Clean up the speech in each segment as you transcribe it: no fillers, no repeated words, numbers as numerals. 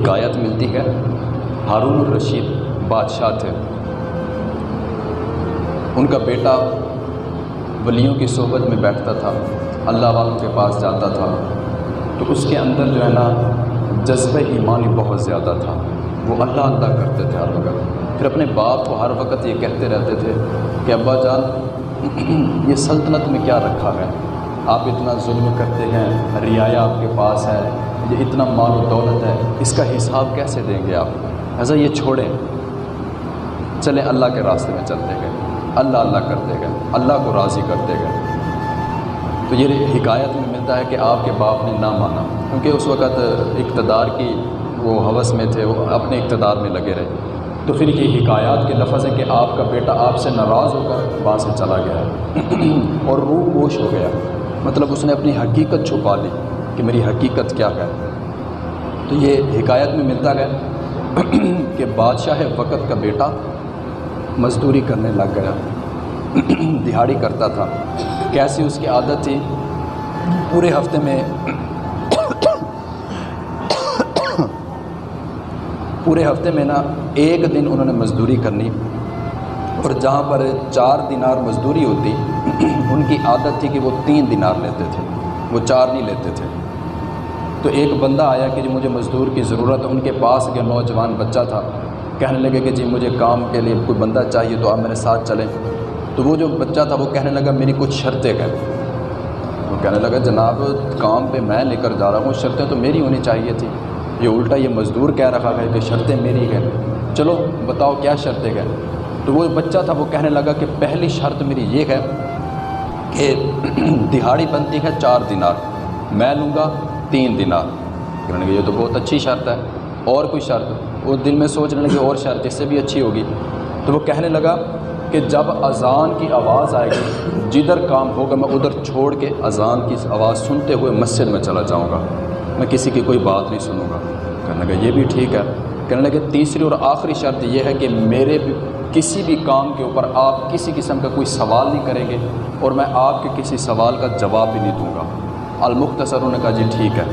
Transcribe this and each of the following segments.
حکایت ملتی ہے، ہارون الرشید بادشاہ تھے، ان کا بیٹا ولیوں کی صحبت میں بیٹھتا تھا، اللہ والوں کے پاس جاتا تھا، تو اس کے اندر جو ہے نا جذبہ ایمانی بہت زیادہ تھا، وہ اللہ اللہ کرتے تھے ہر وقت، پھر اپنے باپ کو ہر وقت یہ کہتے رہتے تھے کہ ابا جان یہ سلطنت میں کیا رکھا ہے، آپ اتنا ظلم کرتے ہیں، رعایا آپ کے پاس ہے، یہ اتنا مال و دولت ہے، اس کا حساب کیسے دیں گے آپ، ایسا یہ چھوڑیں، چلیں اللہ کے راستے میں چلتے گئے، اللہ اللہ کرتے گئے، اللہ کو راضی کرتے گئے۔ تو یہ حکایت میں ملتا ہے کہ آپ کے باپ نے نہ مانا، کیونکہ اس وقت اقتدار کی وہ ہوس میں تھے، وہ اپنے اقتدار میں لگے رہے، تو پھر یہ حکایات کے لفظ ہے کہ آپ کا بیٹا آپ سے ناراض ہو کر وہاں سے چلا گیا اور روح پوش ہو گیا، مطلب اس نے اپنی حقیقت چھپا لی کہ میری حقیقت کیا ہے۔ تو یہ حکایت میں ملتا ہے کہ بادشاہ وقت کا بیٹا مزدوری کرنے لگ گیا، دہاڑی کرتا تھا، کیسی اس کی عادت تھی، پورے ہفتے میں نا ایک دن انہوں نے مزدوری کرنی، اور جہاں پر 4 دینار مزدوری ہوتی ان کی عادت تھی کہ وہ 3 دینار لیتے تھے، وہ 4 نہیں لیتے تھے۔ تو ایک بندہ آیا کہ جی مجھے مزدور کی ضرورت ہے، ان کے پاس کے نوجوان بچہ تھا، کہنے لگے کہ جی مجھے کام کے لیے کوئی بندہ چاہیے تو آپ میرے ساتھ چلیں۔ تو وہ جو بچہ تھا وہ کہنے لگا میری کچھ شرطیں ہیں، وہ کہنے لگا جناب کام پہ میں لے کر جا رہا ہوں، شرطیں تو میری ہونی چاہیے تھی، یہ الٹا یہ مزدور کہہ رہا ہے کہ شرطیں میری ہیں، چلو بتاؤ کیا شرطیں ہیں۔ تو وہ بچہ تھا وہ کہنے لگا کہ پہلی شرط میری یہ ہے کہ دہاڑی بنتی ہے 4 دینار، میں لوں گا 3 دینار۔ کہنے لگے یہ تو بہت اچھی شرط ہے، اور کوئی شرط؟ وہ دل میں سوچنے لگے اور شرط اس سے بھی اچھی ہوگی۔ تو وہ کہنے لگا کہ جب اذان کی آواز آئے گی جدھر کام ہوگا میں ادھر چھوڑ کے اذان کی آواز سنتے ہوئے مسجد میں چلا جاؤں گا، میں کسی کی کوئی بات نہیں سنوں گا۔ کہنے لگا یہ بھی ٹھیک ہے۔ کہنے لگے تیسری اور آخری شرط یہ ہے کہ میرے کسی بھی کام کے اوپر آپ کسی قسم کا کوئی سوال نہیں کریں گے، اور میں آپ کے کسی سوال کا جواب بھی نہیں دوں گا۔ المختصر انہوں نے کہا جی ٹھیک ہے۔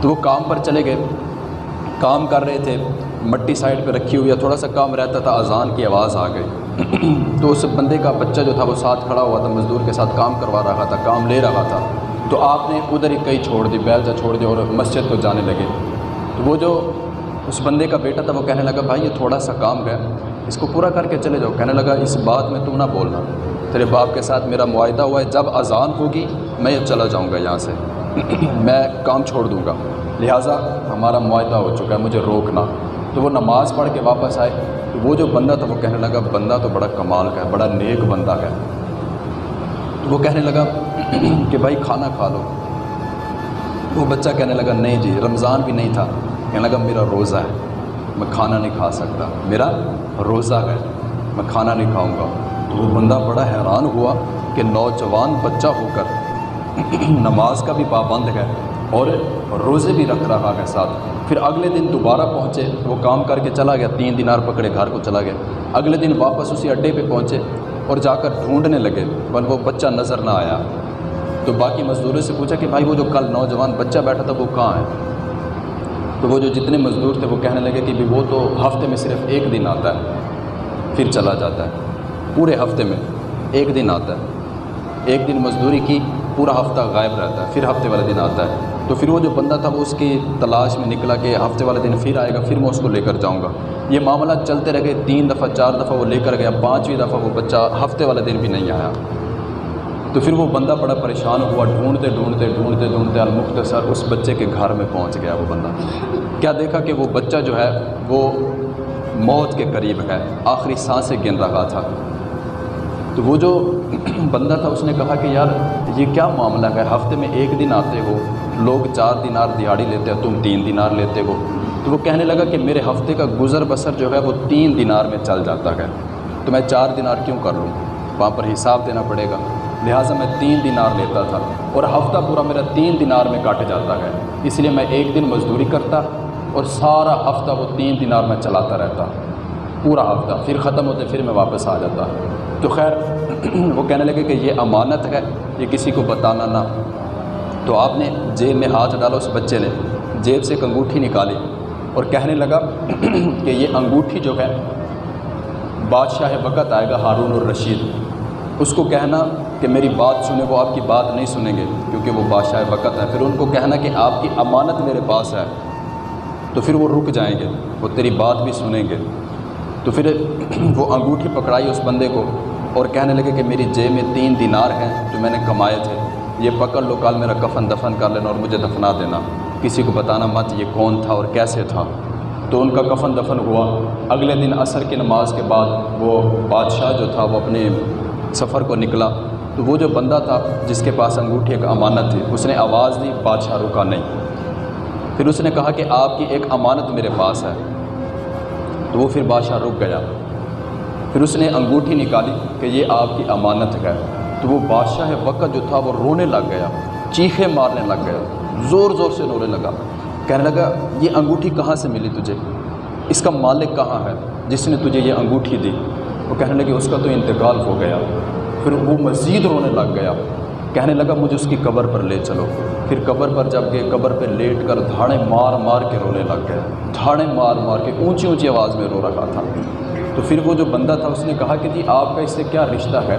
تو وہ کام پر چلے گئے، کام کر رہے تھے، مٹی سائڈ پہ رکھی ہوئی ہے، تھوڑا سا کام رہتا تھا، اذان کی آواز آ گئی تو اس بندے کا بچہ جو تھا وہ ساتھ کھڑا ہوا تھا، مزدور کے ساتھ کام کروا رہا تھا، کام لے رہا تھا، تو آپ نے ادھر ہی کہیں چھوڑ دی، بیل جا چھوڑ دی اور مسجد کو جانے لگے۔ تو وہ جو اس بندے کا بیٹا تھا وہ کہنے لگا بھائی یہ تھوڑا سا کام ہے، اس کو پورا کر کے چلے جاؤ۔ کہنے لگا اس بات میں تو نہ بولنا، تیرے باپ کے ساتھ میرا معاہدہ ہوا ہے، جب اذان ہوگی میں چلا جاؤں گا یہاں سے میں کام چھوڑ دوں گا، لہٰذا ہمارا معاہدہ ہو چکا ہے، مجھے روکنا۔ تو وہ نماز پڑھ کے واپس آئے، تو وہ جو بندہ تھا وہ کہنے لگا بندہ تو بڑا کمال کا ہے، بڑا نیک بندہ ہے۔ وہ کہنے لگا کہ بھائی کھانا کھا لو۔ وہ بچہ کہنے لگا نہیں جی رمضان بھی نہیں تھا، کہنے لگا میرا روزہ ہے، میں کھانا نہیں کھا سکتا، میرا روزہ ہے، میں کھانا نہیں کھاؤں گا۔ تو وہ بندہ بڑا حیران ہوا کہ نوجوان بچہ ہو کر نماز کا بھی پابند ہے اور روزے بھی رکھ رہا ہے ساتھ۔ پھر اگلے دن دوبارہ پہنچے، وہ کام کر کے چلا گیا، 3 دینار پکڑے گھر کو چلا گیا۔ اگلے دن واپس اسی اڈے پہ پہنچے اور جا کر ڈھونڈنے لگے، پر وہ بچہ نظر نہ آیا۔ تو باقی مزدوروں سے پوچھا کہ بھائی وہ جو کل نوجوان بچہ بیٹھا تھا وہ کہاں ہے؟ تو وہ جو جتنے مزدور تھے وہ کہنے لگے کہ بھی وہ تو ہفتے میں صرف 1 دن آتا ہے پھر چلا جاتا ہے، پورے ہفتے میں 1 دن آتا ہے، 1 دن مزدوری کی، پورا ہفتہ غائب رہتا ہے، پھر ہفتے والے دن آتا ہے۔ تو پھر وہ جو بندہ تھا وہ اس کی تلاش میں نکلا کہ ہفتے والے دن پھر آئے گا، پھر میں اس کو لے کر جاؤں گا۔ یہ معاملہ چلتے رہ گئے، 3 دفعہ 4 دفعہ وہ لے کر گیا، 5ویں دفعہ وہ بچہ ہفتے والے دن بھی نہیں آیا۔ تو پھر وہ بندہ بڑا پریشان ہوا، ڈھونڈتے المختصر اس بچے کے گھر میں پہنچ گیا۔ وہ بندہ کیا دیکھا کہ وہ بچہ جو ہے وہ موت کے قریب ہے، آخری سانسیں گن رہا تھا۔ تو وہ جو بندہ تھا اس نے کہا کہ یار یہ کیا معاملہ ہے، ہفتے میں 1 دن آتے ہو، لوگ 4 دینار دہاڑی لیتے ہیں، تم 3 دینار لیتے ہو۔ تو وہ کہنے لگا کہ میرے ہفتے کا گزر بسر جو ہے وہ 3 دینار میں چل جاتا ہے، تو میں 4 دینار کیوں کر لوں، وہاں پر حساب دینا پڑے گا، لہٰذا میں 3 دینار لیتا تھا، اور ہفتہ پورا میرا 3 دینار میں کاٹ جاتا ہے، اس لیے میں 1 دن مزدوری کرتا اور سارا ہفتہ وہ 3 دینار میں چلاتا رہتا، پورا ہفتہ، پھر ختم ہوتے پھر میں واپس آ جاتا۔ تو خیر وہ کہنے لگے کہ یہ امانت ہے، یہ کسی کو بتانا نہ۔ تو آپ نے جیب میں ہاتھ ڈالا، اس بچے نے جیب سے ایک انگوٹھی نکالی اور کہنے لگا کہ یہ انگوٹھی جو ہے بادشاہ وقت آئے گا ہارون اور رشید، اس کو کہنا کہ میری بات سنے، وہ آپ کی بات نہیں سنیں گے کیونکہ وہ بادشاہ وقت ہے، پھر ان کو کہنا کہ آپ کی امانت میرے پاس ہے، تو پھر وہ رک جائیں گے، وہ تیری بات بھی سنیں گے۔ تو پھر وہ انگوٹھی پکڑائی اس بندے کو اور کہنے لگے کہ میری جیب میں 3 دینار ہیں جو میں نے کمائے تھے، یہ پکڑ لو، کل میرا کفن دفن کر لینا اور مجھے دفنا دینا، کسی کو بتانا مت یہ کون تھا اور کیسے تھا۔ تو ان کا کفن دفن ہوا۔ اگلے دن عصر کی نماز کے بعد وہ بادشاہ جو تھا وہ اپنے سفر کو نکلا، تو وہ جو بندہ تھا جس کے پاس انگوٹھی ایک امانت تھی، اس نے آواز دی، بادشاہ رکا نہیں۔ پھر اس نے کہا کہ آپ کی ایک امانت میرے پاس ہے، تو وہ پھر بادشاہ رک گیا۔ پھر اس نے انگوٹھی نکالی کہ یہ آپ کی امانت ہے، تو وہ بادشاہ وقت جو تھا وہ رونے لگ گیا، چیخیں مارنے لگ گیا، زور زور سے رونے لگا، کہنے لگا یہ انگوٹھی کہاں سے ملی تجھے، اس کا مالک کہاں ہے جس نے تجھے یہ انگوٹھی دی؟ وہ کہنے لگے اس کا تو انتقال ہو گیا۔ پھر وہ مزید رونے لگ گیا، کہنے لگا مجھے اس کی قبر پر لے چلو۔ پھر قبر پر جب گئے، قبر پہ لیٹ کر دھاڑیں مار مار کے رونے لگ گیا، دھاڑیں مار مار کے اونچی اونچی آواز میں رو رہا تھا۔ تو پھر وہ جو بندہ تھا اس نے کہا کہ جی آپ کا اس سے کیا رشتہ ہے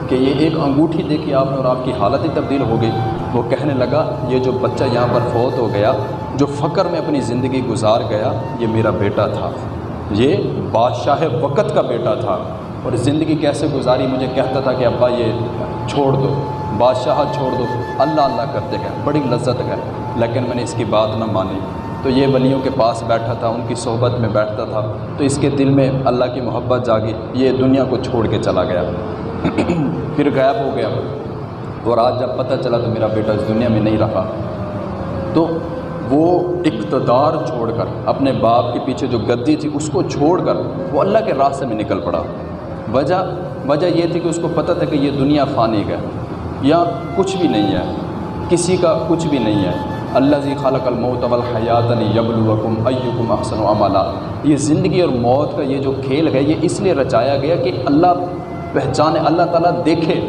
کہ یہ ایک انگوٹھی دیکھی آپ نے اور آپ کی حالت ہی تبدیل ہو گئی؟ وہ کہنے لگا یہ جو بچہ یہاں پر فوت ہو گیا، جو فقر میں اپنی زندگی گزار گیا، یہ میرا بیٹا تھا، یہ بادشاہ وقت کا بیٹا تھا، اور زندگی کیسے گزاری، مجھے کہتا تھا کہ ابا یہ چھوڑ دو، بادشاہ چھوڑ دو، اللہ اللہ کرتے گئے، بڑی لذت ہے، لیکن میں نے اس کی بات نہ مانی۔ تو یہ ولیوں کے پاس بیٹھا تھا، ان کی صحبت میں بیٹھتا تھا، تو اس کے دل میں اللہ کی محبت جاگی، یہ دنیا کو چھوڑ کے چلا گیا، پھر غائب ہو گیا۔ اور آج جب پتہ چلا تو میرا بیٹا اس دنیا میں نہیں رہا، تو وہ اقتدار چھوڑ کر، اپنے باپ کے پیچھے جو گدی تھی اس کو چھوڑ کر وہ اللہ کے راستے میں نکل پڑا۔ وجہ یہ تھی کہ اس کو پتہ تھا کہ یہ دنیا فانی ہے، یا کچھ بھی نہیں ہے، کسی کا کچھ بھی نہیں ہے۔ الذی خلق الموت والحیات لیبلوکم ایکم احسن عملا، یہ زندگی اور موت کا یہ جو کھیل ہے یہ اس لیے رچایا گیا کہ اللہ پہچانے، اللہ تعالیٰ دیکھے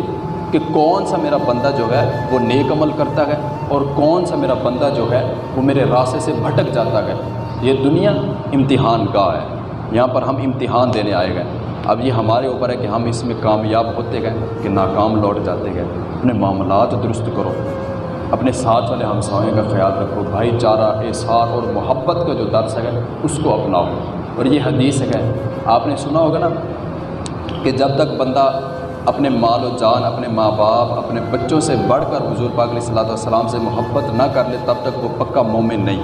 کہ کون سا میرا بندہ جو ہے وہ نیک عمل کرتا ہے اور کون سا میرا بندہ جو ہے وہ میرے راستے سے بھٹک جاتا ہے۔ یہ دنیا امتحان گاہ ہے، یہاں پر ہم امتحان دینے آئے گئے۔ اب یہ ہمارے اوپر ہے کہ ہم اس میں کامیاب ہوتے گئے کہ ناکام لوٹ جاتے گئے۔ اپنے معاملات درست کرو، اپنے ساتھ والے ہمسایوں کا خیال رکھو، بھائی چارہ، احسان اور محبت کا جو درس ہے اس کو اپناؤ۔ اور یہ حدیث ہے، آپ نے سنا ہوگا نا کہ جب تک بندہ اپنے مال و جان، اپنے ماں باپ، اپنے بچوں سے بڑھ کر حضور پاک علیہ الصلوۃ والسلام سے محبت نہ کر لے تب تک وہ پکا مومن نہیں۔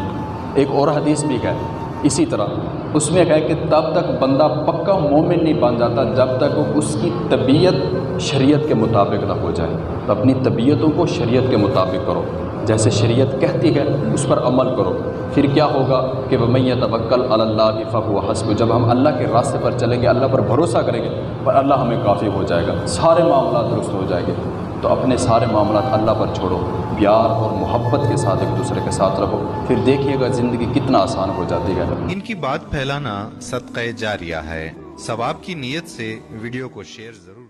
ایک اور حدیث بھی ہے اسی طرح، اس میں ہے کہ تب تک بندہ پکا مومن نہیں بن جاتا جب تک اس کی طبیعت شریعت کے مطابق نہ ہو جائے۔ تو اپنی طبیعتوں کو شریعت کے مطابق کرو، جیسے شریعت کہتی ہے اس پر عمل کرو۔ پھر کیا ہوگا کہ وَمَن يَتَوَکَّلْ عَلَى اللَّهِ فَهُوَ حَسْبُهُ، جب ہم اللہ کے راستے پر چلیں گے، اللہ پر بھروسہ کریں گے، پر اللہ ہمیں کافی ہو جائے گا، سارے معاملات درست ہو جائیں گے۔ تو اپنے سارے معاملات اللہ پر چھوڑو، پیار اور محبت کے ساتھ ایک دوسرے کے ساتھ رہو، پھر دیکھیے گا زندگی کتنا آسان ہو جاتی ہے۔ ان کی بات پھیلانا صدقہ جاریہ ہے، ثواب کی نیت سے ویڈیو کو شیئر ضرور